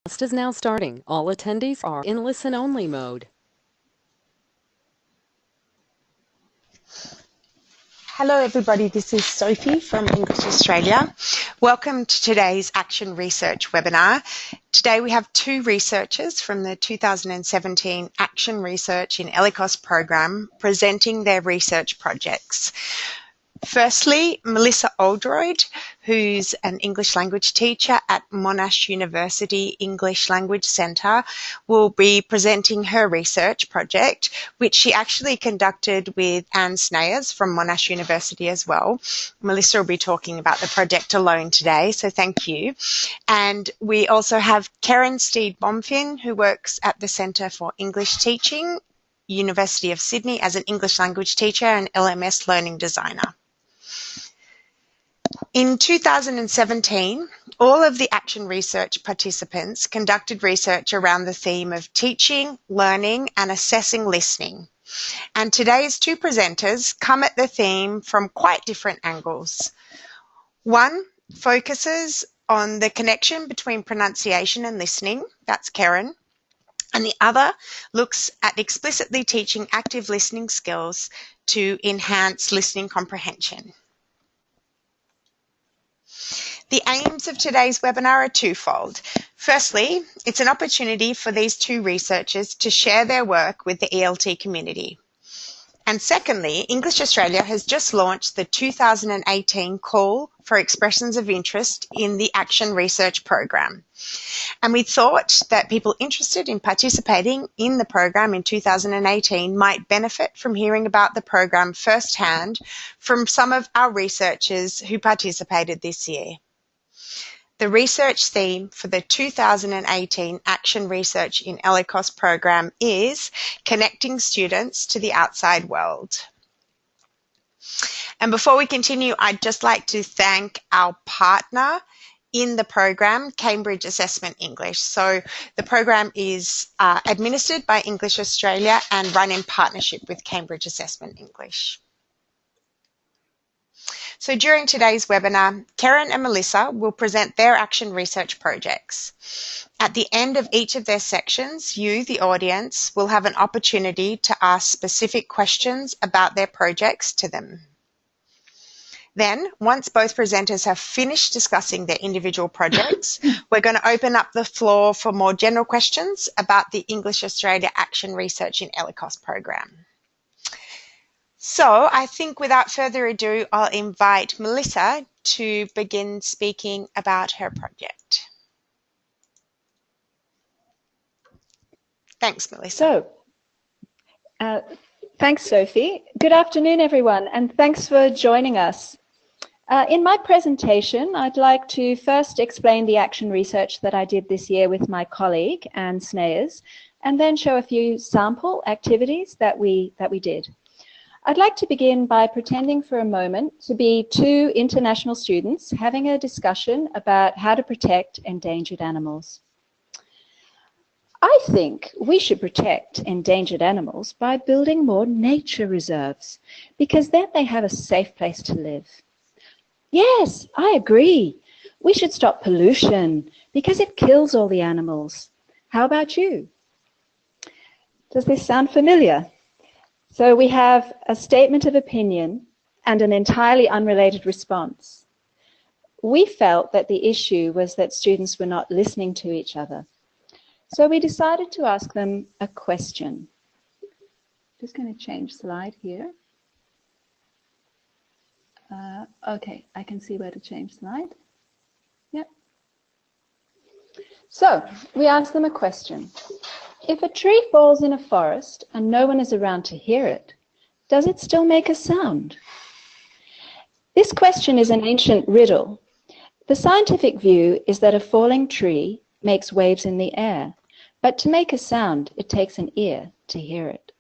Class is now starting. All attendees are in listen-only mode. Hello everybody, this is Sophie from English Australia. Welcome to today's Action Research webinar. Today we have two researchers from the 2017 Action Research in ELICOS Program presenting their research projects. Firstly, Melissa Oldroyd, who's an English language teacher at Monash University English Language Centre, will be presenting her research project, which she actually conducted with Anne Snayers from Monash University as well. Melissa will be talking about the project alone today, so thank you. And we also have Keren Stead Bomfim, who works at the Centre for English Teaching, University of Sydney, as an English language teacher and LMS learning designer. In 2017, all of the Action Research participants conducted research around the theme of teaching, learning, and assessing listening. And today's two presenters come at the theme from quite different angles. One focuses on the connection between pronunciation and listening, that's Keren, and the other looks at explicitly teaching active listening skills to enhance listening comprehension. The aims of today's webinar are twofold. Firstly, it's an opportunity for these two researchers to share their work with the ELT community. And secondly, English Australia has just launched the 2018 call for expressions of interest in the Action Research Program. And we thought that people interested in participating in the program in 2018 might benefit from hearing about the program firsthand from some of our researchers who participated this year. The research theme for the 2018 Action Research in ELICOS program is Connecting Students to the Outside World. And before we continue, I'd just like to thank our partner in the program, Cambridge Assessment English. So the program is administered by English Australia and run in partnership with Cambridge Assessment English. So during today's webinar, Keren and Melissa will present their action research projects. At the end of each of their sections, you, the audience, will have an opportunity to ask specific questions about their projects to them. Then, once both presenters have finished discussing their individual projects, we're going to open up the floor for more general questions about the English Australia Action Research in ELICOS program. So I think without further ado, I'll invite Melissa to begin speaking about her project. Thanks, Melissa. So, thanks, Sophie. Good afternoon, everyone, and thanks for joining us. In my presentation, I'd like to first explain the action research that I did this year with my colleague, Anne Snayers, and then show a few sample activities that we did. I'd like to begin by pretending for a moment to be two international students having a discussion about how to protect endangered animals. I think we should protect endangered animals by building more nature reserves, because then they have a safe place to live. Yes, I agree. We should stop pollution because it kills all the animals. How about you? Does this sound familiar? So we have a statement of opinion and an entirely unrelated response. We felt that the issue was that students were not listening to each other. So we decided to ask them a question. Just going to change slide here. Okay, I can see where to change slide. Yep. So we asked them a question. If a tree falls in a forest and no one is around to hear it, does it still make a sound? This question is an ancient riddle. The scientific view is that a falling tree makes waves in the air, but to make a sound, it takes an ear to hear it.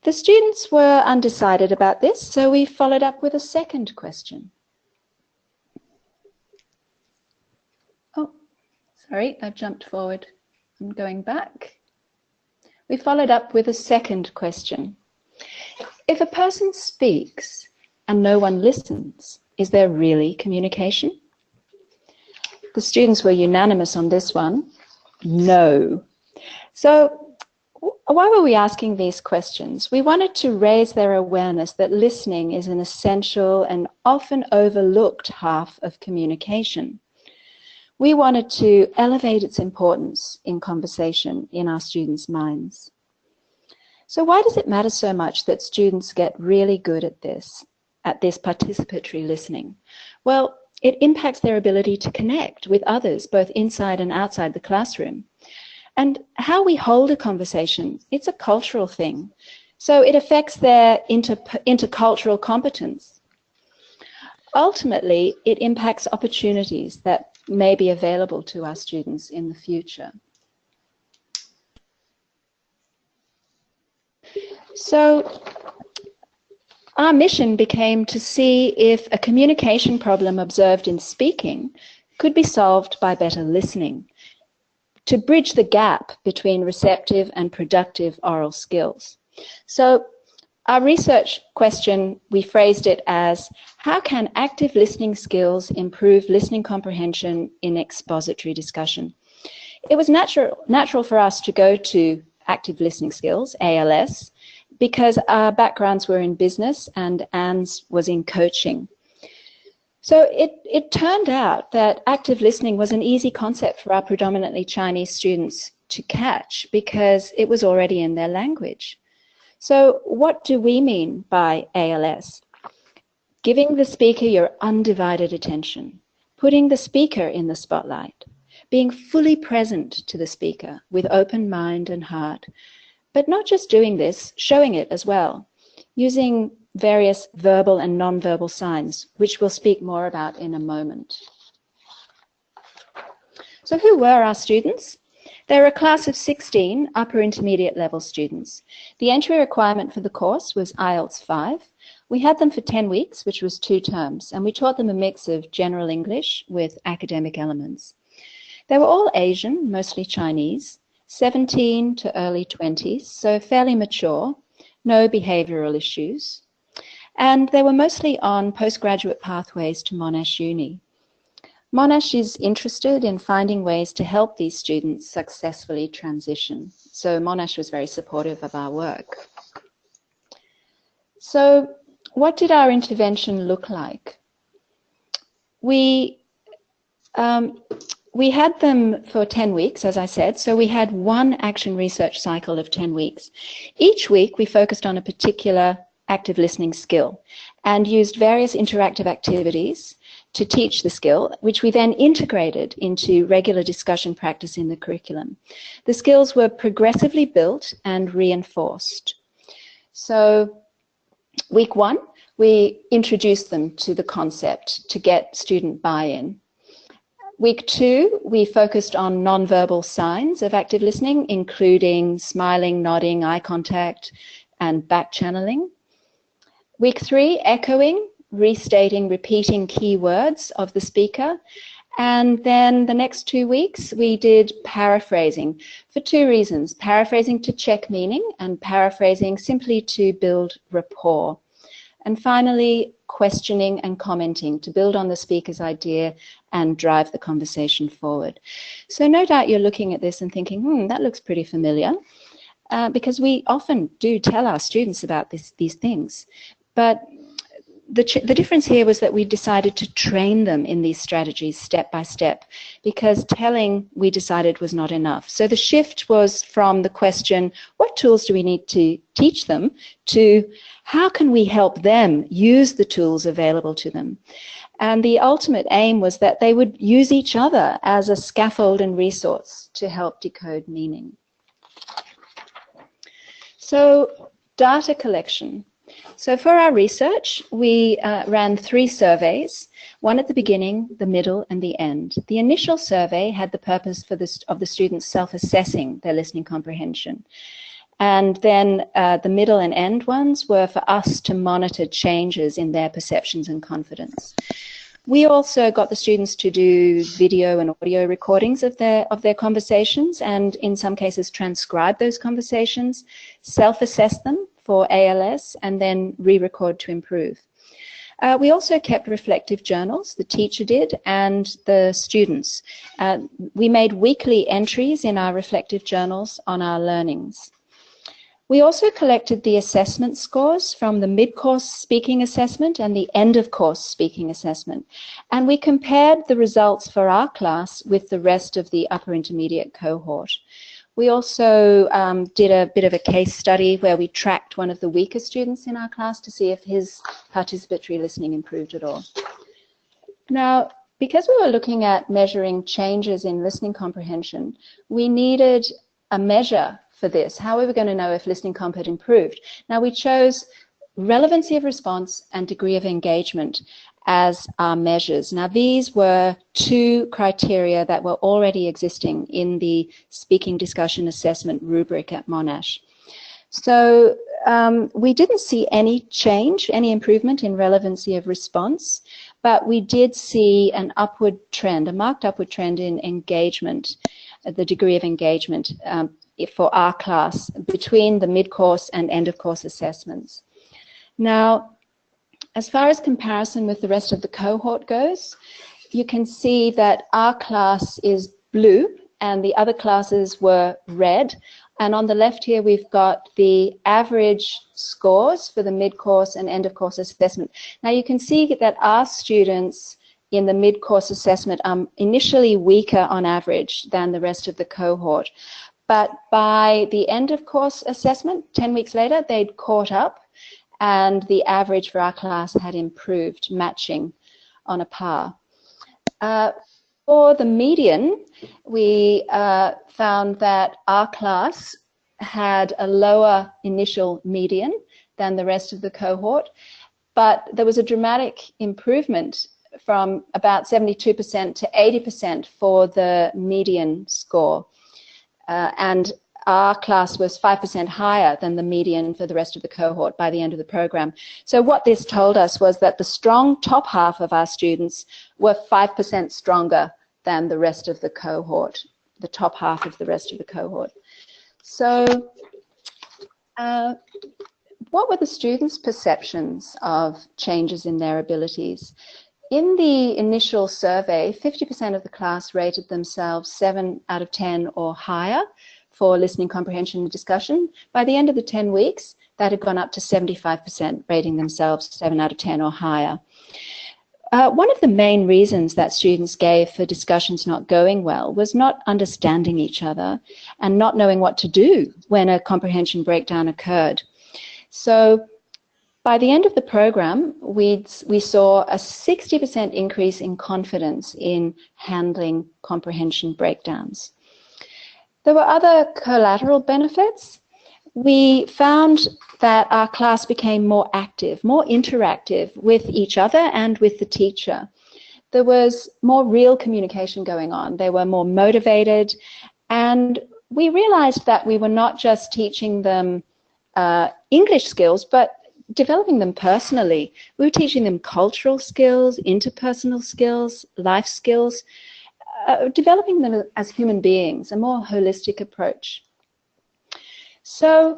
The students were undecided about this, so we followed up with a second question. Oh, sorry, I've jumped forward. I'm going back. We followed up with a second question. If a person speaks and no one listens, is there really communication? The students were unanimous on this one. No. So why were we asking these questions? We wanted to raise their awareness that listening is an essential and often overlooked half of communication. We wanted to elevate its importance in conversation in our students' minds. So why does it matter so much that students get really good at this participatory listening? Well, it impacts their ability to connect with others, both inside and outside the classroom. And how we hold a conversation, it's a cultural thing. So it affects their intercultural competence. Ultimately, it impacts opportunities that may be available to our students in the future. So our mission became to see if a communication problem observed in speaking could be solved by better listening, to bridge the gap between receptive and productive oral skills. So our research question, we phrased it as, how can active listening skills improve listening comprehension in expository discussion? It was natural for us to go to active listening skills, ALS, because our backgrounds were in business and Anne's was in coaching. So it turned out that active listening was an easy concept for our predominantly Chinese students to catch because it was already in their language. So what do we mean by ALS? Giving the speaker your undivided attention, putting the speaker in the spotlight, being fully present to the speaker with open mind and heart, but not just doing this, showing it as well, using various verbal and non-verbal signs, which we'll speak more about in a moment. So who were our students? They were a class of 16 upper intermediate level students. The entry requirement for the course was IELTS 5. We had them for 10 weeks, which was 2 terms, and we taught them a mix of general English with academic elements. They were all Asian, mostly Chinese, 17 to early 20s, so fairly mature, no behavioral issues. And they were mostly on postgraduate pathways to Monash Uni. Monash is interested in finding ways to help these students successfully transition. So Monash was very supportive of our work. So what did our intervention look like? We had them for 10 weeks, as I said, so we had one action research cycle of 10 weeks. Each week we focused on a particular active listening skill and used various interactive activities to teach the skill, which we then integrated into regular discussion practice in the curriculum. The skills were progressively built and reinforced. So week 1, we introduced them to the concept to get student buy-in. Week 2, we focused on non-verbal signs of active listening, including smiling, nodding, eye contact, and back channeling. Week 3, echoing, restating, repeating key words of the speaker. And then the next 2 weeks, we did paraphrasing for 2 reasons. Paraphrasing to check meaning and paraphrasing simply to build rapport. And finally, questioning and commenting to build on the speaker's idea and drive the conversation forward. So no doubt you're looking at this and thinking, that looks pretty familiar, because we often do tell our students about these things. But the difference here was that we decided to train them in these strategies step by step, because telling, we decided, was not enough. So the shift was from the question, what tools do we need to teach them, to how can we help them use the tools available to them? And the ultimate aim was that they would use each other as a scaffold and resource to help decode meaning. So data collection. So for our research, we ran 3 surveys, one at the beginning, the middle, and the end. The initial survey had the purpose of the students self-assessing their listening comprehension. And then the middle and end ones were for us to monitor changes in their perceptions and confidence. We also got the students to do video and audio recordings of their conversations, and in some cases transcribe those conversations, self-assess them for ALS, and then re-record to improve. We also kept reflective journals, the teacher did, and the students. We made weekly entries in our reflective journals on our learnings. We also collected the assessment scores from the mid-course speaking assessment and the end-of-course speaking assessment, and we compared the results for our class with the rest of the upper intermediate cohort. We also did a bit of a case study where we tracked one of the weaker students in our class to see if his participatory listening improved at all. Now, because we were looking at measuring changes in listening comprehension, we needed a measure for this. How are we going to know if listening comp had improved? Now, we chose relevancy of response and degree of engagement as our measures. Now, these were two criteria that were already existing in the speaking discussion assessment rubric at Monash. So we didn't see any change, any improvement in relevancy of response, but we did see an upward trend, a marked upward trend in engagement, the degree of engagement for our class between the mid-course and end-of-course assessments. Now, as far as comparison with the rest of the cohort goes, you can see that our class is blue and the other classes were red. And on the left here, we've got the average scores for the mid-course and end-of-course assessment. Now, you can see that our students in the mid-course assessment are initially weaker on average than the rest of the cohort. But by the end-of-course assessment, 10 weeks later, they'd caught up, and the average for our class had improved, matching on a par. For the median, we found that our class had a lower initial median than the rest of the cohort, but there was a dramatic improvement from about 72% to 80% for the median score. And our class was 5% higher than the median for the rest of the cohort by the end of the program. So what this told us was that the strong top half of our students were 5% stronger than the rest of the cohort, the top half of the rest of the cohort. So what were the students' perceptions of changes in their abilities? In the initial survey, 50% of the class rated themselves 7 out of 10 or higher for listening comprehension and discussion. By the end of the 10 weeks, that had gone up to 75% rating themselves 7 out of 10 or higher. One of the main reasons that students gave for discussions not going well was not understanding each other and not knowing what to do when a comprehension breakdown occurred. So by the end of the program, we saw a 60% increase in confidence in handling comprehension breakdowns. There were other collateral benefits. We found that our class became more active, more interactive with each other and with the teacher. There was more real communication going on. They were more motivated, and we realized that we were not just teaching them English skills, but developing them personally. We were teaching them cultural skills, interpersonal skills, life skills, developing them as human beings, a more holistic approach. So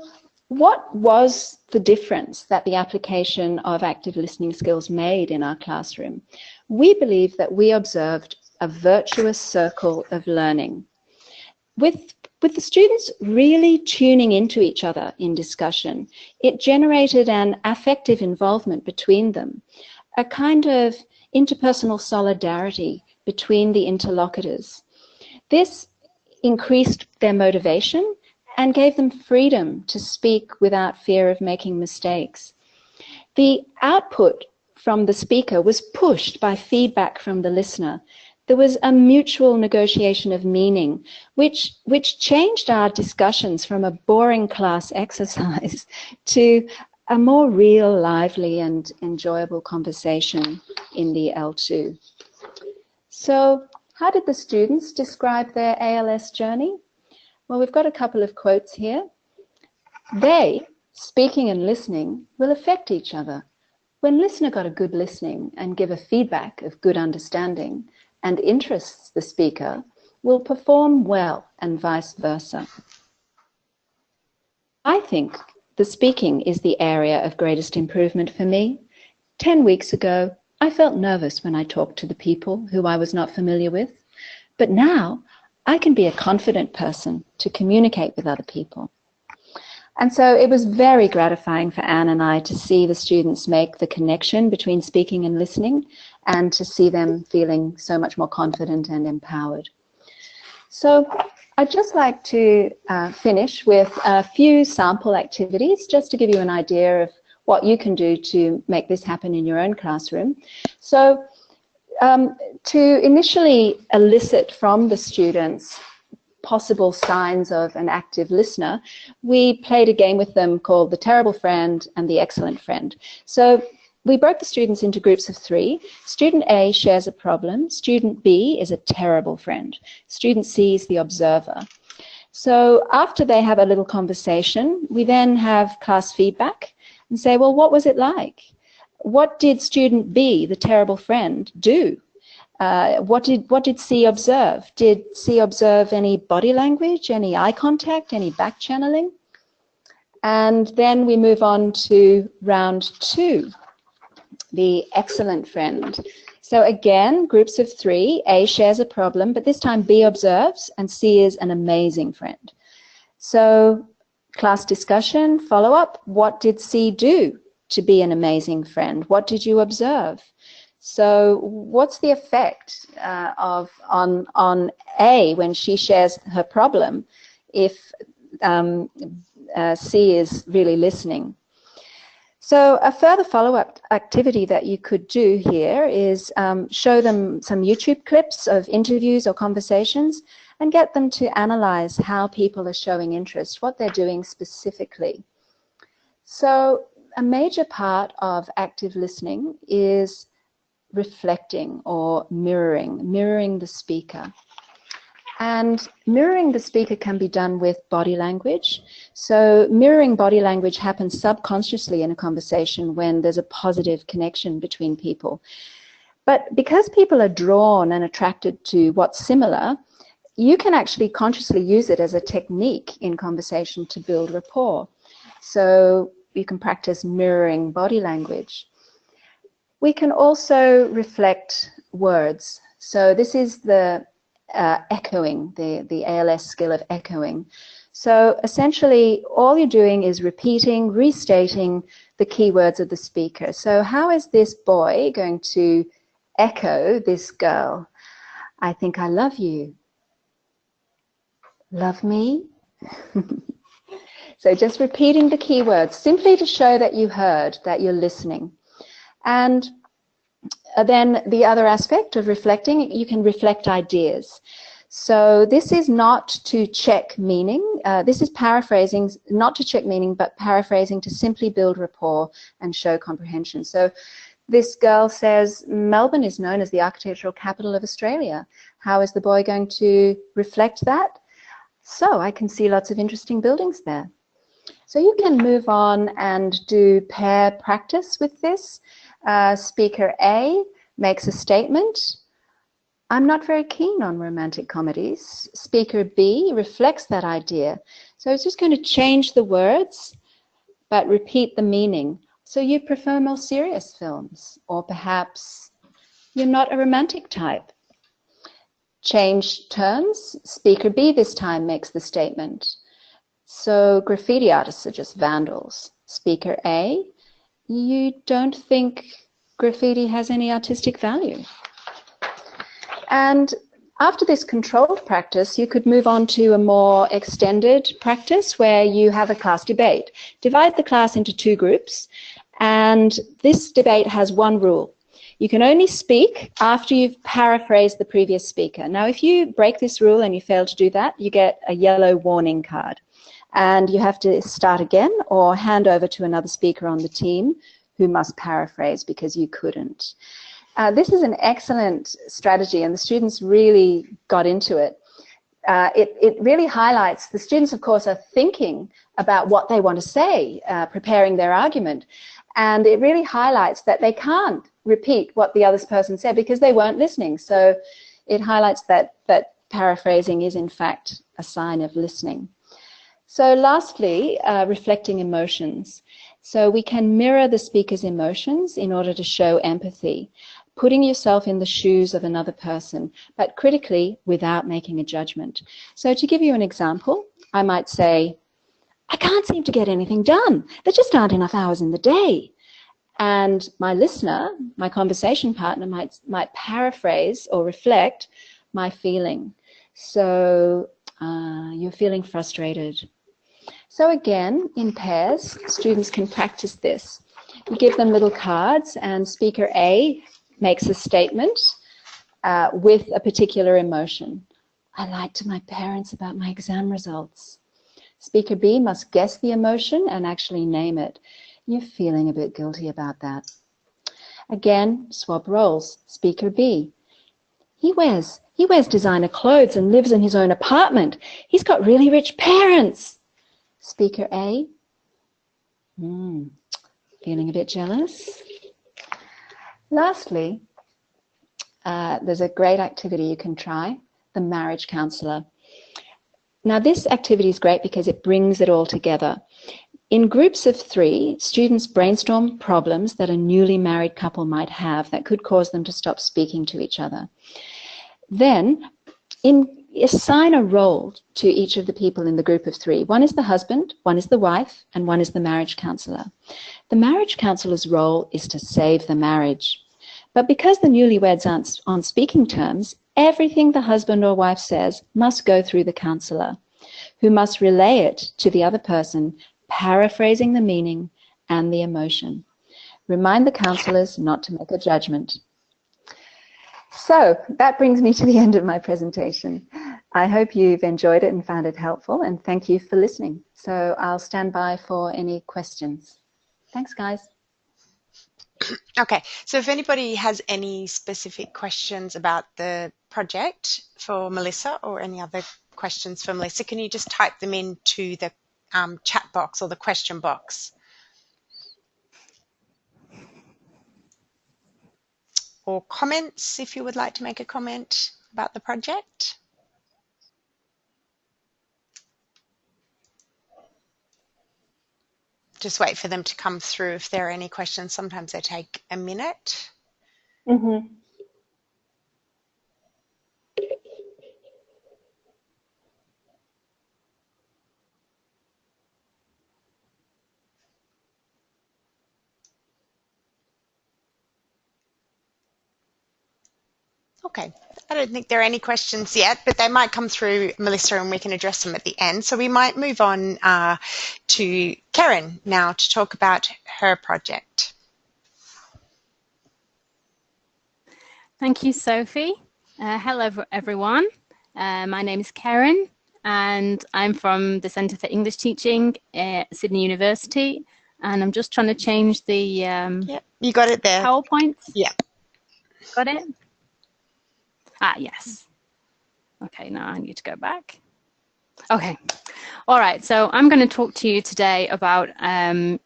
what was the difference that the application of active listening skills made in our classroom? We believe that we observed a virtuous circle of learning. With the students really tuning into each other in discussion, it generated an affective involvement between them, a kind of interpersonal solidarity between the interlocutors. This increased their motivation and gave them freedom to speak without fear of making mistakes. The output from the speaker was pushed by feedback from the listener. There was a mutual negotiation of meaning, which changed our discussions from a boring class exercise to a more real, lively and enjoyable conversation in the L2. So how did the students describe their ALS journey? Well, we've got a couple of quotes here. They, speaking and listening, will affect each other. When listener got a good listening and give a feedback of good understanding and interests the speaker, will perform well and vice versa. I think the speaking is the area of greatest improvement for me. 10 weeks ago, I felt nervous when I talked to the people who I was not familiar with, but now I can be a confident person to communicate with other people. And so it was very gratifying for Anne and I to see the students make the connection between speaking and listening, and to see them feeling so much more confident and empowered. So I'd just like to finish with a few sample activities, just to give you an idea of what you can do to make this happen in your own classroom. So to initially elicit from the students possible signs of an active listener, we played a game with them called the Terrible Friend and the Excellent Friend. So we broke the students into groups of 3. Student A shares a problem. Student B is a terrible friend. Student C is the observer. So after they have a little conversation, we then have class feedback and say, well, what was it like? What did student B, the terrible friend, do? What did C observe? Did C observe any body language, any eye contact, any back channeling? And then we move on to round 2, the excellent friend. So again, groups of 3, A shares a problem, but this time B observes and C is an amazing friend. So class discussion, follow-up, what did C do to be an amazing friend? What did you observe? So what's the effect on A when she shares her problem if C is really listening? So a further follow-up activity that you could do here is show them some YouTube clips of interviews or conversations and get them to analyze how people are showing interest, what they're doing specifically. So a major part of active listening is reflecting or mirroring the speaker. And mirroring the speaker can be done with body language. So mirroring body language happens subconsciously in a conversation when there's a positive connection between people. But because people are drawn and attracted to what's similar, you can actually consciously use it as a technique in conversation to build rapport. So you can practice mirroring body language. We can also reflect words. So this is the echoing, the ALS skill of echoing. So essentially, all you're doing is repeating, restating the keywords of the speaker. So how is this boy going to echo this girl? I think I love you. Love me? So just repeating the keywords, simply to show that you heard, that you're listening. And then the other aspect of reflecting, you can reflect ideas. So this is not to check meaning. This is paraphrasing, not to check meaning, but paraphrasing to simply build rapport and show comprehension. So this girl says, Melbourne is known as the architectural capital of Australia. How is the boy going to reflect that? So I can see lots of interesting buildings there. So you can move on and do pair practice with this. Speaker A makes a statement. I'm not very keen on romantic comedies. Speaker B reflects that idea. So it's just going to change the words, but repeat the meaning. So you prefer more serious films, or perhaps you're not a romantic type. Change turns. Speaker B this time makes the statement. So graffiti artists are just vandals. Speaker A, you don't think graffiti has any artistic value. And after this controlled practice, you could move on to a more extended practice where you have a class debate. Divide the class into 2 groups, and this debate has one rule. You can only speak after you've paraphrased the previous speaker. Now, if you break this rule and you fail to do that, you get a yellow warning card. And you have to start again or hand over to another speaker on the team who must paraphrase because you couldn't. This is an excellent strategy, and the students really got into it. It really highlights, the students, of course, are thinking about what they want to say, preparing their argument. And it really highlights that they can't repeat what the other person said because they weren't listening. So it highlights that paraphrasing is, in fact, a sign of listening. So lastly, reflecting emotions. So we can mirror the speaker's emotions in order to show empathy, putting yourself in the shoes of another person, but critically without making a judgment. So to give you an example, I might say, I can't seem to get anything done. There just aren't enough hours in the day. And my listener, my conversation partner, might paraphrase or reflect my feeling. So you're feeling frustrated. So again, in pairs, students can practice this. You give them little cards, and speaker A makes a statement with a particular emotion. I lied to my parents about my exam results. Speaker B must guess the emotion and actually name it. You're feeling a bit guilty about that. Again, swap roles. Speaker B. He wears designer clothes and lives in his own apartment. He's got really rich parents. Speaker A. Feeling a bit jealous? Lastly, there's a great activity you can try, the marriage counsellor. Now this activity is great because it brings it all together. In groups of 3, students brainstorm problems that a newly married couple might have that could cause them to stop speaking to each other. Then assign a role to each of the people in the group of 3. One is the husband, one is the wife, and one is the marriage counsellor. The marriage counsellor's role is to save the marriage. But because the newlyweds aren't on speaking terms, everything the husband or wife says must go through the counsellor, who must relay it to the other person, paraphrasing the meaning and the emotion. Remind the counsellors not to make a judgment. So that brings me to the end of my presentation. I hope you've enjoyed it and found it helpful, and thank you for listening. So I'll stand by for any questions. Thanks, guys. Okay, so if anybody has any specific questions about the project for Melissa or any other questions for Melissa, can you just type them into the chat box or the question box? Or comments if you would like to make a comment about the project. Just wait for them to come through if there are any questions. Sometimes they take a minute. Mm-hmm. Okay, I don't think there are any questions yet, but they might come through, Melissa, and we can address them at the end. So we might move on to Keren now to talk about her project. Thank you, Sophie. Hello, everyone. My name is Keren, and I'm from the Centre for English Teaching at Sydney University. And I'm just trying to change the Yep, you got it there. PowerPoint. Yeah. Got it? Ah, yes. Okay, now I need to go back. Okay. All right, so I'm going to talk to you today about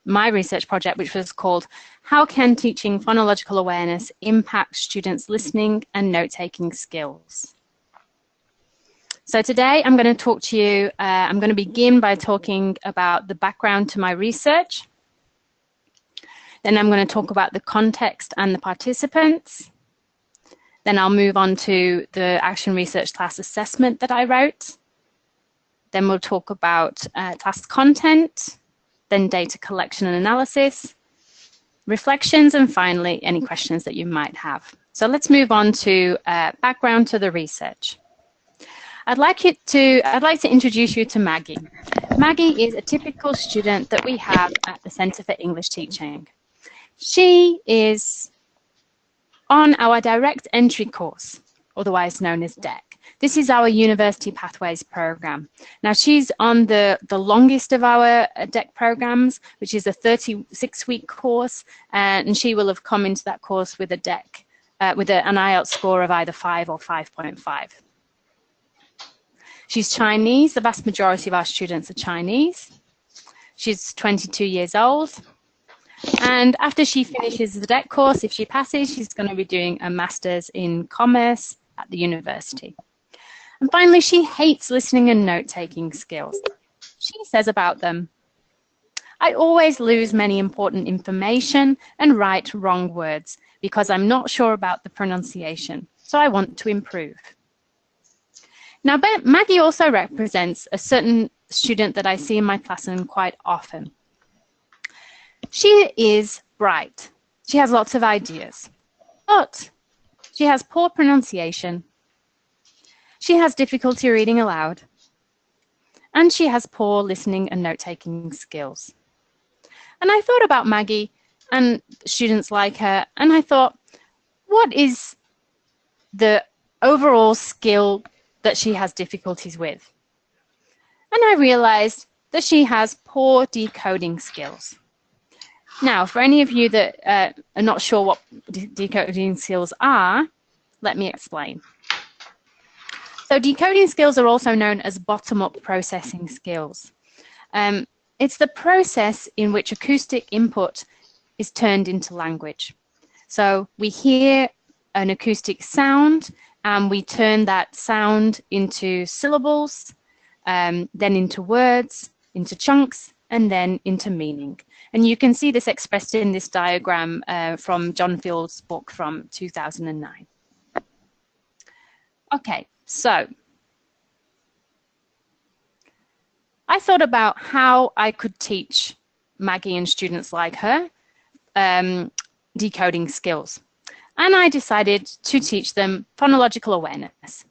my research project, which was called How Can Teaching Phonological Awareness Impact Students' Listening and Note-Taking Skills? So today I'm going to talk to you, I'm going to begin by talking about the background to my research. Then I'm going to talk about the context and the participants. Then I'll move on to the action research class assessment that I wrote. Then we'll talk about class content, then data collection and analysis, reflections, and finally, any questions that you might have. So let's move on to background to the research. I'd like to introduce you to Maggie. Maggie is a typical student that we have at the Centre for English Teaching. She is on our direct entry course, otherwise known as DEC. This is our University Pathways program. Now she's on the longest of our DEC programs, which is a 36-week course, and she will have come into that course with a DEC, with an IELTS score of either 5 or 5.5. She's Chinese. The vast majority of our students are Chinese. She's 22 years old. And after she finishes the DEC course, if she passes, she's going to be doing a master's in commerce at the university. And finally, she hates listening and note-taking skills. She says about them, I always lose many important information and write wrong words because I'm not sure about the pronunciation, so I want to improve. Now, Maggie also represents a certain student that I see in my classroom quite often. She is bright. She has lots of ideas, but she has poor pronunciation. She has difficulty reading aloud, and she has poor listening and note-taking skills. And I thought about Maggie and students like her, and I thought, what is the overall skill that she has difficulties with? And I realized that she has poor decoding skills. Now, for any of you that are not sure what decoding skills are, let me explain. So decoding skills are also known as bottom-up processing skills. It's the process in which acoustic input is turned into language. So we hear an acoustic sound and we turn that sound into syllables, then into words, into chunks, and then into meaning. And you can see this expressed in this diagram from John Field's book from 2009. Okay, so I thought about how I could teach Maggie and students like her decoding skills. And I decided to teach them phonological awareness.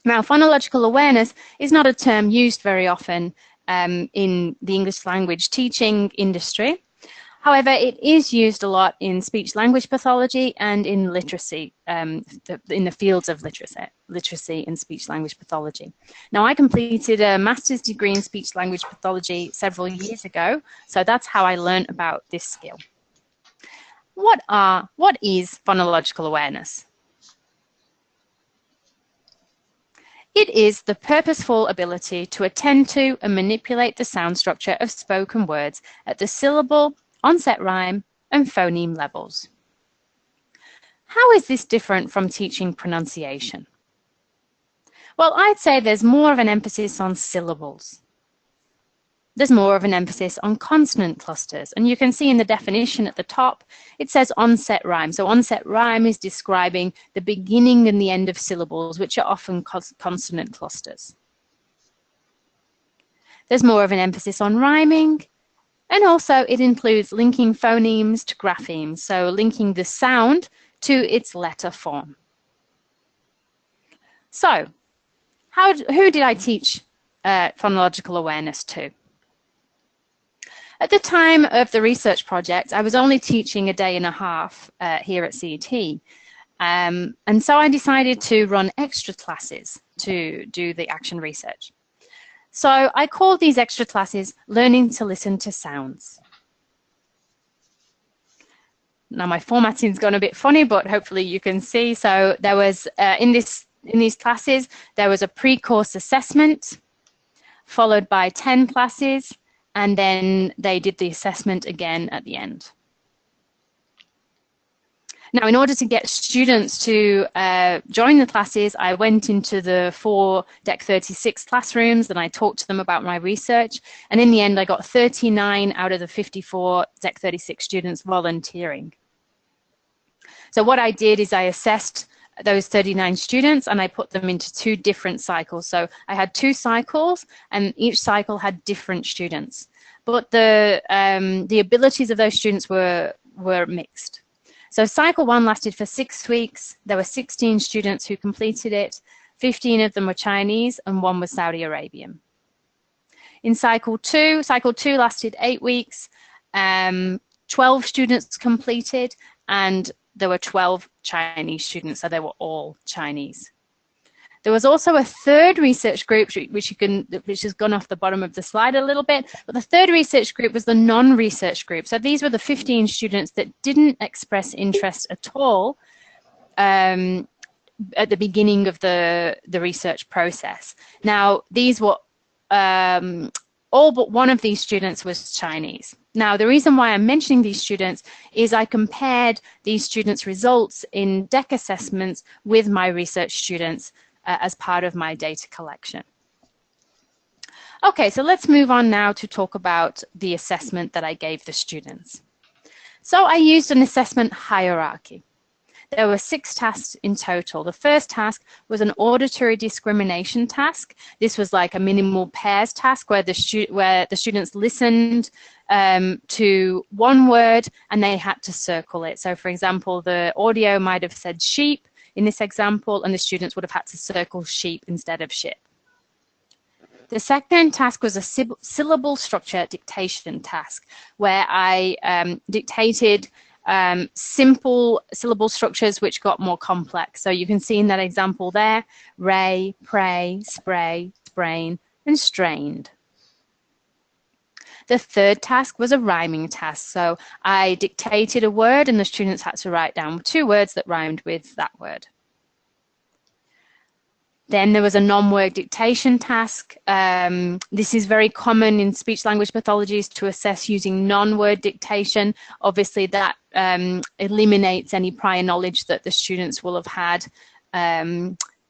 Now, phonological awareness is not a term used very often in the English language teaching industry. However, it is used a lot in speech-language pathology and in literacy, in the fields of literacy and speech-language pathology. Now, I completed a master's degree in speech-language pathology several years ago, so that's how I learned about this skill. What is phonological awareness? It is the purposeful ability to attend to and manipulate the sound structure of spoken words at the syllable, onset rhyme, and phoneme levels. How is this different from teaching pronunciation? Well, I'd say there's more of an emphasis on syllables. There's more of an emphasis on consonant clusters. And you can see in the definition at the top, it says onset rhyme. So onset rhyme is describing the beginning and the end of syllables, which are often consonant clusters. There's more of an emphasis on rhyming. And also it includes linking phonemes to graphemes, so linking the sound to its letter form. So who did I teach phonological awareness to? At the time of the research project, I was only teaching a day and a half here at CET. And so I decided to run extra classes to do the action research. So I called these extra classes Learning to Listen to Sounds. Now my formatting's gone a bit funny, but hopefully you can see. So there was, in these classes, there was a pre-course assessment, followed by 10 classes, and then they did the assessment again at the end. Now, in order to get students to join the classes, I went into the 4 Deck 36 classrooms and I talked to them about my research. And in the end, I got 39 out of the 54 Deck 36 students volunteering. So what I did is I assessed those 39 students and I put them into 2 different cycles. So I had 2 cycles and each cycle had different students. But the abilities of those students were mixed. So cycle 1 lasted for 6 weeks. There were 16 students who completed it. 15 of them were Chinese and 1 was Saudi Arabian. In cycle 2 lasted 8 weeks. 12 students completed and there were 12 Chinese students, so they were all Chinese. There was also a third research group, which has gone off the bottom of the slide a little bit, but the third research group was the non-research group. So these were the 15 students that didn't express interest at all at the beginning of the research process. Now, these were, all but one of these students was Chinese. Now, the reason why I'm mentioning these students is I compared these students' results in DEC assessments with my research students as part of my data collection. Okay, so let's move on now to talk about the assessment that I gave the students. So I used an assessment hierarchy. There were 6 tasks in total. The first task was an auditory discrimination task. This was like a minimal pairs task where the students listened to one word and they had to circle it. So for example, the audio might have said sheep in this example, and the students would have had to circle sheep instead of ship. The second task was a syllable structure dictation task, where I dictated simple syllable structures which got more complex. So you can see in that example there, ray, pray, spray, sprain, and strained. The third task was a rhyming task. So I dictated a word and the students had to write down 2 words that rhymed with that word. Then there was a non-word dictation task. This is very common in speech-language pathologies to assess using non-word dictation. Obviously, that eliminates any prior knowledge that the students will have had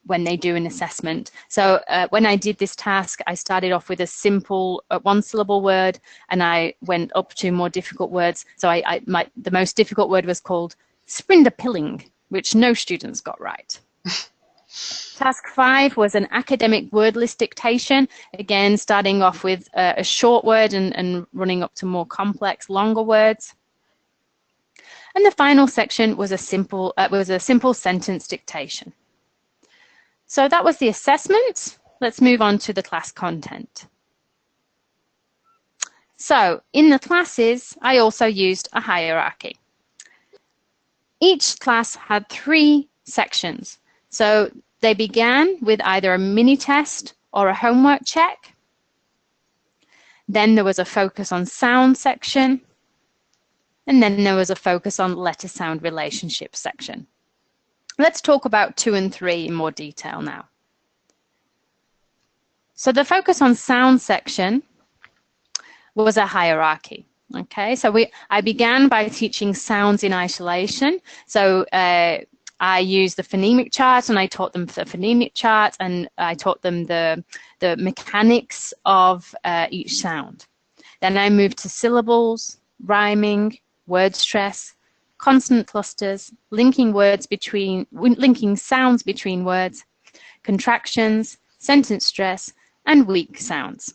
when they do an assessment. So when I did this task, I started off with a simple 1-syllable word, and I went up to more difficult words. So the most difficult word was called sprindapilling, which no students got right. Task 5 was an academic word list dictation, again starting off with a short word and running up to more complex, longer words. And the final section was a simple sentence dictation. So that was the assessment. Let's move on to the class content. So in the classes, I also used a hierarchy. Each class had 3 sections. So they began with either a mini test or a homework check. Then there was a focus on sound section. And then there was a focus on letter-sound relationship section. Let's talk about 2 and 3 in more detail now. So the focus on sound section was a hierarchy. Okay, so I began by teaching sounds in isolation. So I used the phonemic chart, and I taught them the phonemic chart, and I taught them the mechanics of each sound. Then I moved to syllables, rhyming, word stress, consonant clusters, linking sounds between words, contractions, sentence stress, and weak sounds.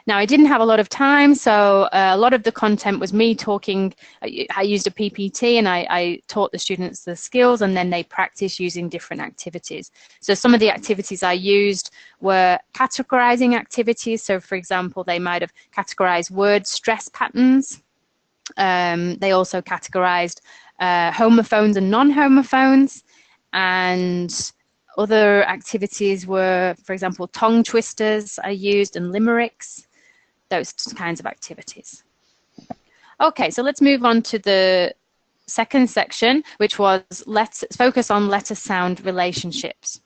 Now, I didn't have a lot of time, so a lot of the content was me talking. I used a PPT, and I taught the students the skills, and then they practiced using different activities. So some of the activities I used were categorizing activities. So, for example, they might have categorized word stress patterns. They also categorized homophones and non-homophones. And other activities were, for example, tongue twisters I used, and limericks. Those kinds of activities. Okay, so let's move on to the second section, which was let's focus on letter-sound relationships.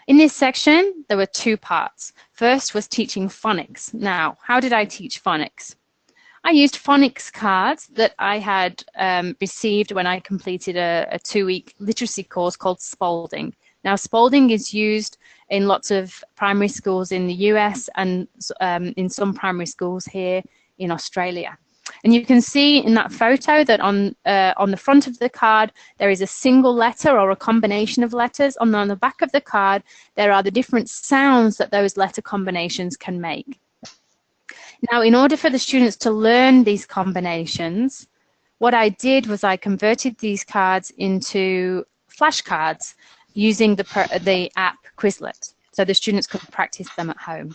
In this section, there were 2 parts. First was teaching phonics. Now, how did I teach phonics? I used phonics cards that I had received when I completed a 2-week literacy course called Spalding. Now, Spalding is used in lots of primary schools in the US and in some primary schools here in Australia. And you can see in that photo that on the front of the card, there is a single letter or a combination of letters. On the back of the card, there are the different sounds that those letter combinations can make. Now, in order for the students to learn these combinations, what I did was I converted these cards into flashcards using the app Quizlet, so the students could practice them at home.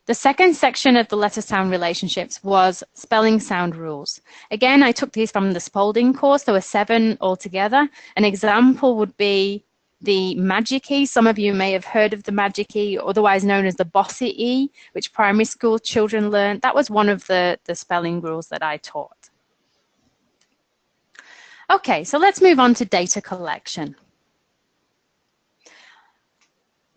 The second section of the letter-sound relationships was spelling sound rules. Again, I took these from the Spalding course. There were 7 altogether. An example would be the magic E. Some of you may have heard of the magic E, otherwise known as the bossy E, which primary school children learn. That was one of the spelling rules that I taught. Okay, so let's move on to data collection.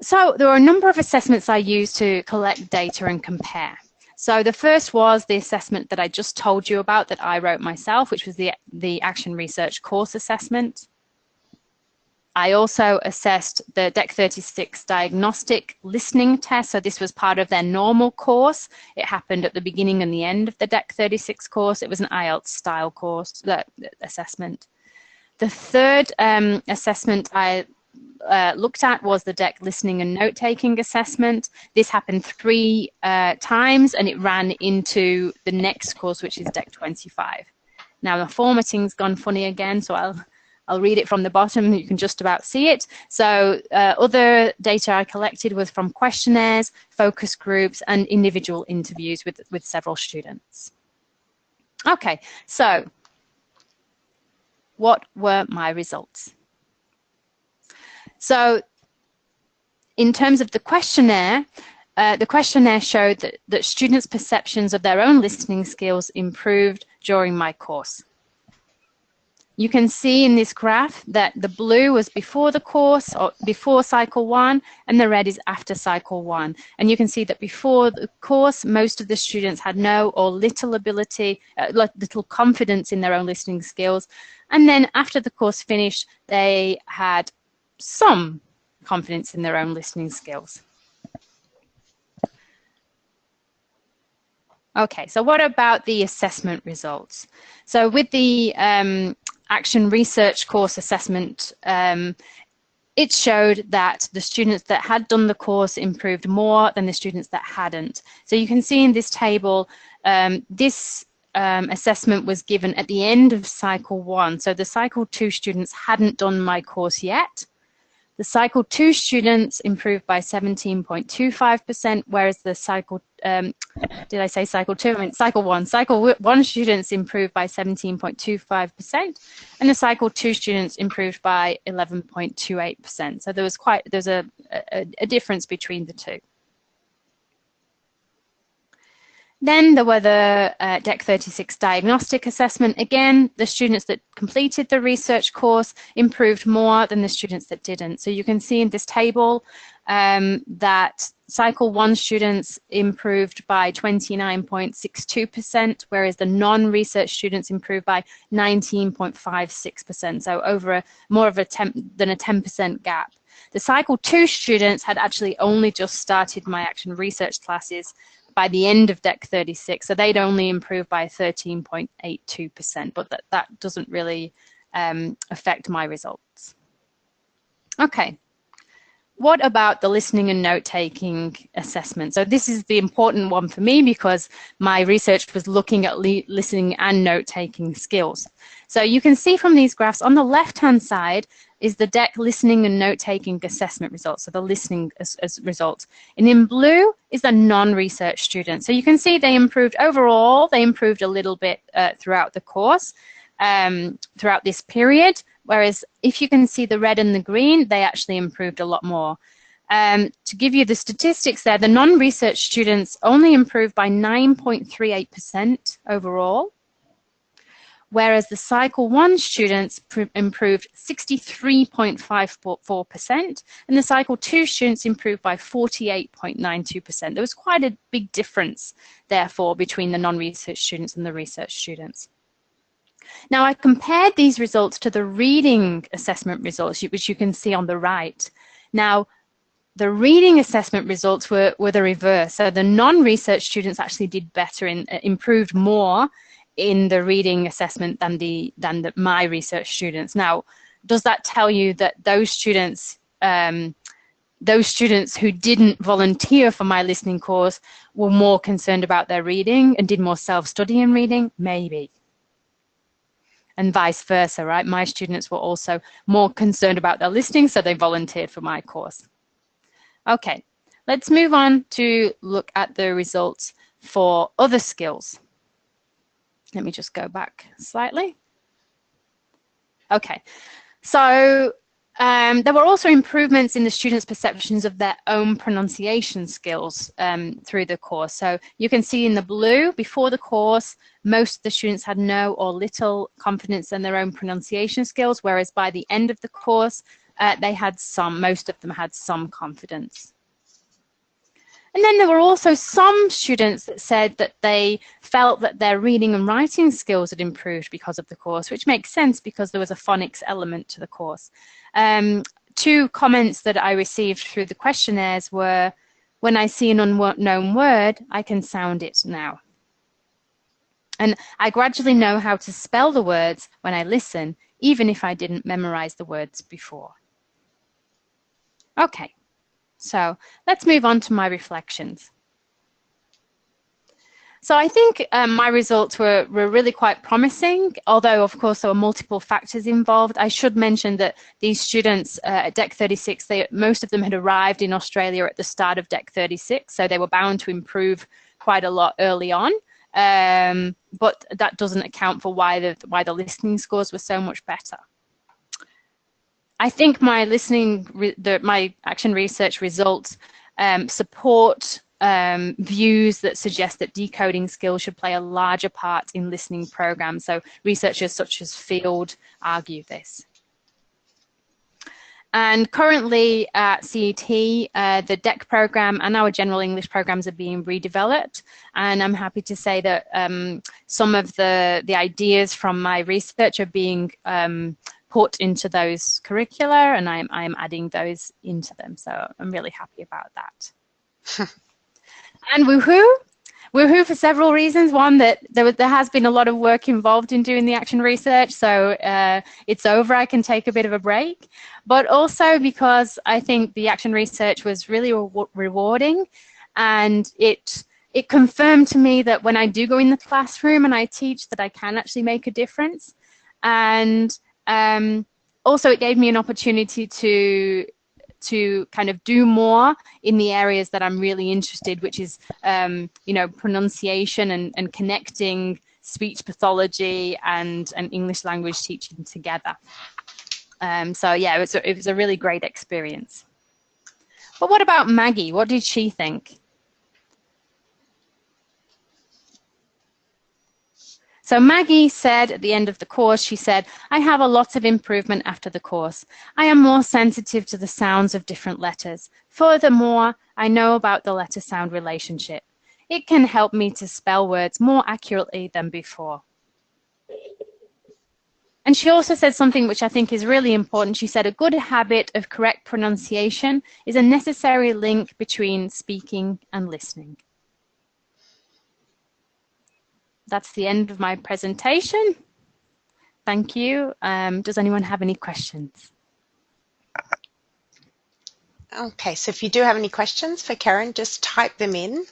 So there were a number of assessments I used to collect data and compare. So the first was the assessment that I just told you about that I wrote myself, which was the Action Research course assessment. I also assessed the DEC 36 diagnostic listening test. So this was part of their normal course. It happened at the beginning and the end of the DEC 36 course. It was an IELTS style course, assessment. The third assessment I looked at was the DEC listening and note-taking assessment. This happened 3 times, and it ran into the next course, which is DEC 25. Now the formatting's gone funny again, so I'll read it from the bottom. You can just about see it. So other data I collected was from questionnaires, focus groups, and individual interviews with several students. Okay, so what were my results? So in terms of the questionnaire showed that students' perceptions of their own listening skills improved during my course. You can see in this graph that the blue was before the course, or before cycle 1, and the red is after cycle 1. And you can see that before the course, most of the students had no or little ability, little confidence in their own listening skills. And then after the course finished, they had some confidence in their own listening skills. Okay, so what about the assessment results? So with the Action Research course assessment, it showed that the students that had done the course improved more than the students that hadn't. So you can see in this table, this assessment was given at the end of cycle 1. So the cycle 2 students hadn't done my course yet. The cycle 2 students improved by 17.25%, whereas the cycle, did I say cycle 2? I mean cycle 1. Cycle 1 students improved by 17.25%, and the cycle 2 students improved by 11.28%. So there's a difference between the two. Then there were the DEC 36 diagnostic assessment. Again, the students that completed the research course improved more than the students that didn't. So you can see in this table that cycle 1 students improved by 29.62%, whereas the non-research students improved by 19.56%. So over more of a 10% gap. The cycle 2 students had actually only just started my action research classes by the end of DEC 36, so they'd only improved by 13.82%, but that doesn't really affect my results. Okay, what about the listening and note-taking assessment? So this is the important one for me because my research was looking at listening and note-taking skills. So you can see from these graphs on the left-hand side is the DEC listening and note-taking assessment results, so the listening as results. And in blue is the non-research students. So you can see they improved overall, they improved a little bit throughout the course, throughout this period, whereas if you can see the red and the green, they actually improved a lot more. To give you the statistics there, the non-research students only improved by 9.38% overall, whereas the cycle 1 students improved 63.54%, and the cycle 2 students improved by 48.92%. There was quite a big difference, therefore, between the non-research students and the research students. Now, I compared these results to the reading assessment results, which you can see on the right. Now, the reading assessment results were the reverse. So the non-research students actually did better, improved more in the reading assessment than my research students. Now, does that tell you that those students who didn't volunteer for my listening course were more concerned about their reading and did more self-study in reading? Maybe. And vice versa, right? My students were also more concerned about their listening, so they volunteered for my course. Okay, let's move on to look at the results for other skills. Let me just go back slightly. Okay, so there were also improvements in the students' perceptions of their own pronunciation skills through the course. So you can see in the blue, before the course, most of the students had no or little confidence in their own pronunciation skills, whereas by the end of the course, most of them had some confidence. And then there were also some students that said that they felt that their reading and writing skills had improved because of the course, which makes sense because there was a phonics element to the course. Two comments that I received through the questionnaires were, when I see an unknown word, I can sound it now. And I gradually know how to spell the words when I listen, even if I didn't memorize the words before. Okay, so let's move on to my reflections. So I think my results were really quite promising, although of course there were multiple factors involved. I should mention that these students at Deck 36, most of them had arrived in Australia at the start of Deck 36, so they were bound to improve quite a lot early on. But that doesn't account for why the listening scores were so much better. I think my my action research results support views that suggest that decoding skills should play a larger part in listening programs. So researchers such as Field argue this. And currently at CET, the DEC program and our general English programs are being redeveloped. And I'm happy to say that some of the ideas from my research are being put into those curricula, and I'm adding those into them. So I'm really happy about that. And woohoo! Woohoo for several reasons. One, that there has been a lot of work involved in doing the action research, so it's over. I can take a bit of a break. But also because I think the action research was really rewarding, and it confirmed to me that when I do go in the classroom and I teach, that I can actually make a difference. And also it gave me an opportunity to kind of do more in the areas that I'm really interested, which is, you know, pronunciation and connecting speech pathology and English language teaching together. So yeah, it was a really great experience. But what about Maggie? What did she think? So Maggie said at the end of the course, she said, I have a lot of improvement after the course. I am more sensitive to the sounds of different letters. Furthermore, I know about the letter-sound relationship. It can help me to spell words more accurately than before. And she also said something which I think is really important. She said, a good habit of correct pronunciation is a necessary link between speaking and listening. That's the end of my presentation. Thank you. Does anyone have any questions? Okay, so if you do have any questions for Keren, just type them in.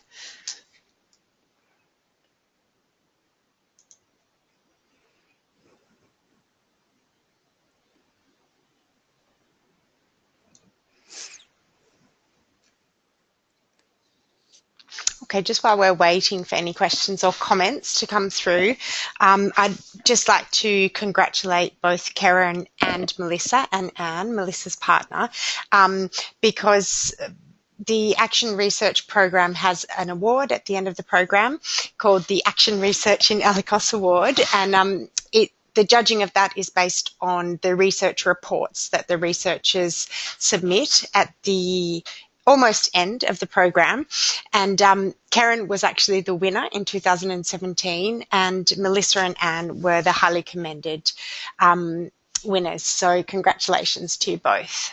Okay, just while we're waiting for any questions or comments to come through, I'd just like to congratulate both Keren and Melissa, and Anne, Melissa's partner, because the Action Research Program has an award at the end of the program called the Action Research in ELICOS Award, and the judging of that is based on the research reports that the researchers submit at the almost end of the program. And Keren was actually the winner in 2017, and Melissa and Anne were the highly commended winners. So congratulations to you both.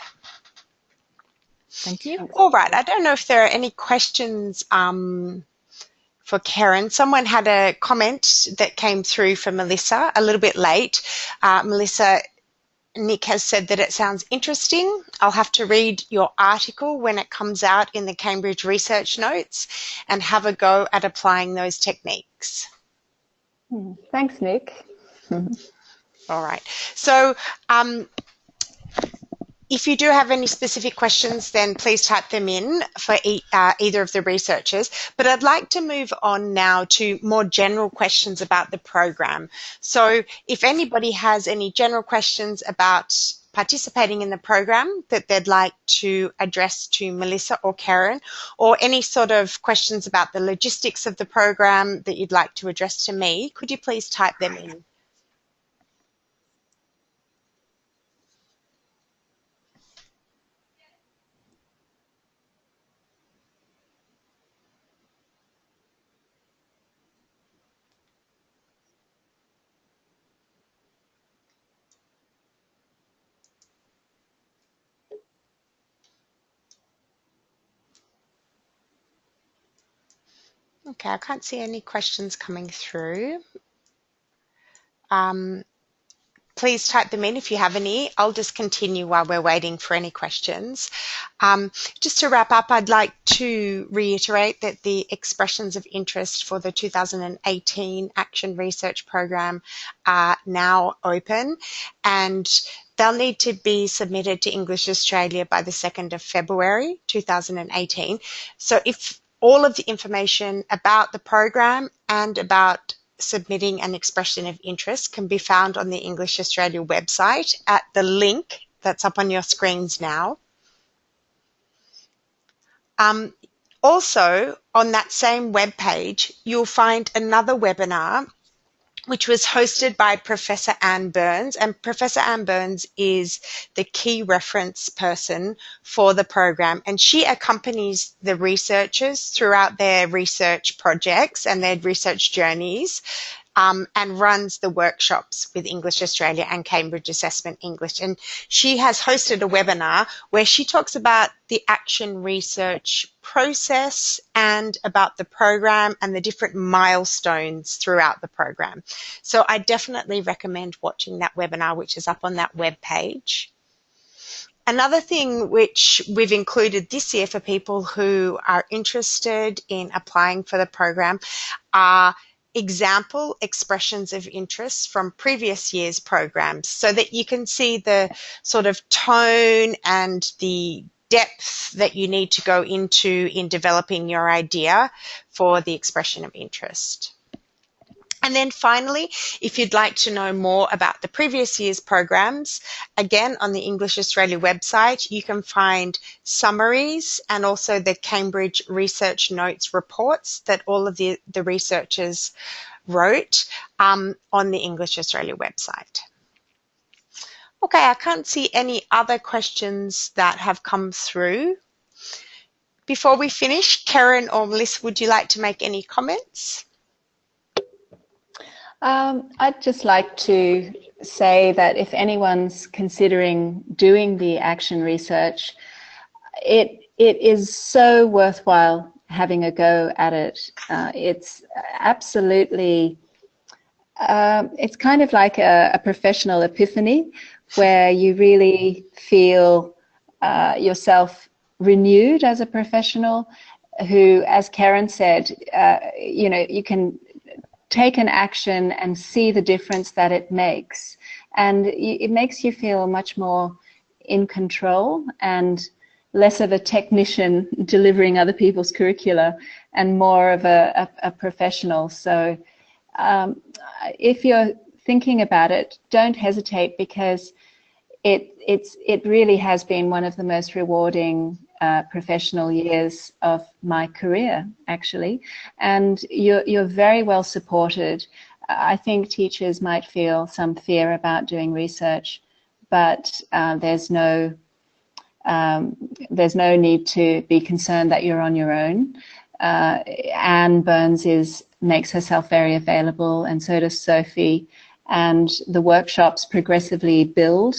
Thank you. All right, I don't know if there are any questions for Keren. Someone had a comment that came through for Melissa a little bit late. Melissa, Nick has said that it sounds interesting. I'll have to read your article when it comes out in the Cambridge Research Notes and have a go at applying those techniques. Thanks, Nick. All right. So if you do have any specific questions, then please type them in for either of the researchers. But I'd like to move on now to more general questions about the program. So if anybody has any general questions about participating in the program that they'd like to address to Melissa or Keren, or any sort of questions about the logistics of the program that you'd like to address to me, could you please type them in? Okay, I can't see any questions coming through. Please type them in if you have any. I'll just continue while we're waiting for any questions. Just to wrap up, I'd like to reiterate that the expressions of interest for the 2018 Action Research Program are now open, and they'll need to be submitted to English Australia by the 2nd of February 2018. So if all of the information about the program and about submitting an expression of interest can be found on the English Australia website at the link that's up on your screens now. Also, on that same webpage, you'll find another webinar which was hosted by Professor Anne Burns, and Professor Anne Burns is the key reference person for the program, and she accompanies the researchers throughout their research projects and their research journeys, and runs the workshops with English Australia and Cambridge Assessment English. And she has hosted a webinar where she talks about the action research process and about the program and the different milestones throughout the program. So I definitely recommend watching that webinar, which is up on that web page. Another thing which we've included this year for people who are interested in applying for the program are example expressions of interest from previous year's programs, so that you can see the sort of tone and the depth that you need to go into in developing your idea for the expression of interest. And then finally, if you'd like to know more about the previous year's programs, again, on the English Australia website, you can find summaries and also the Cambridge Research Notes reports that all of the researchers wrote on the English Australia website. Okay, I can't see any other questions that have come through. Before we finish, Keren or Melissa, would you like to make any comments? I'd just like to say that if anyone's considering doing the action research, it is so worthwhile having a go at it. It's absolutely, it's kind of like a professional epiphany where you really feel yourself renewed as a professional who, as Keren said, you know, you can take an action and see the difference that it makes. And it makes you feel much more in control and less of a technician delivering other people's curricula and more of a professional. So if you're thinking about it, don't hesitate, because it really has been one of the most rewarding professional years of my career, actually, and you're very well supported. I think teachers might feel some fear about doing research, but there's no need to be concerned that you're on your own. Anne Burns makes herself very available, and so does Sophie, and the workshops progressively build.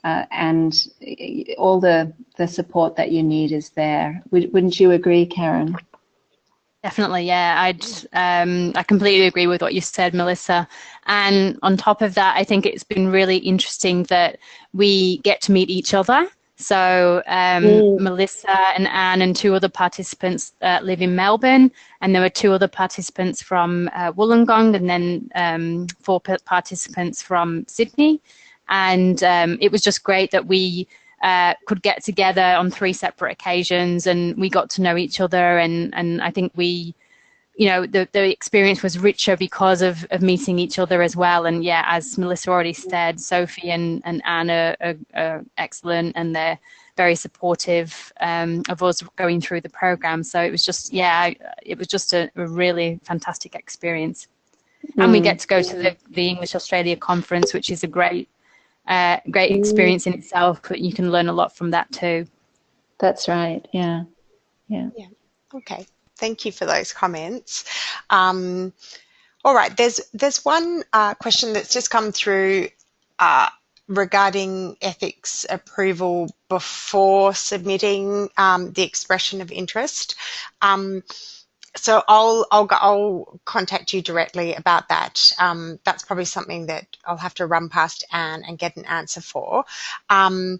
And all the support that you need is there. Wouldn't you agree, Keren? Definitely, yeah. I completely agree with what you said, Melissa. And on top of that, I think it's been really interesting that we get to meet each other. So Melissa and Anne and two other participants live in Melbourne, and there were two other participants from Wollongong, and then 4 participants from Sydney. And it was just great that we could get together on 3 separate occasions, and we got to know each other. And I think we, you know, the experience was richer because of meeting each other as well. And yeah, as Melissa already said, Sophie and Anna are excellent, and they're very supportive of us going through the program. So it was just, yeah, it was just a really fantastic experience. And we get to go to the English Australia conference, which is a great experience in itself, but you can learn a lot from that too. That's right. Yeah. Okay, thank you for those comments. All right, there's one question that's just come through regarding ethics approval before submitting the expression of interest. So I'll contact you directly about that. That's probably something that I'll have to run past Anne and get an answer for. And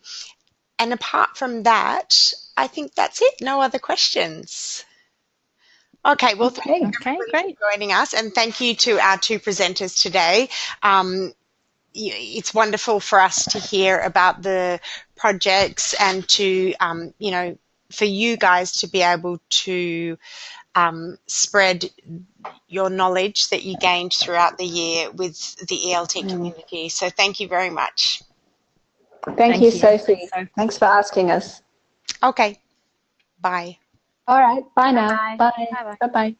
apart from that, I think that's it. No other questions. Okay, well, thank you everybody for joining us, and thank you to our two presenters today. It's wonderful for us to hear about the projects and to, you know, for you guys to be able to spread your knowledge that you gained throughout the year with the ELT community. So thank you very much. Thank you, Sophie. Thanks for asking us. Okay, bye. All right, bye now. Bye. Bye. Bye-bye.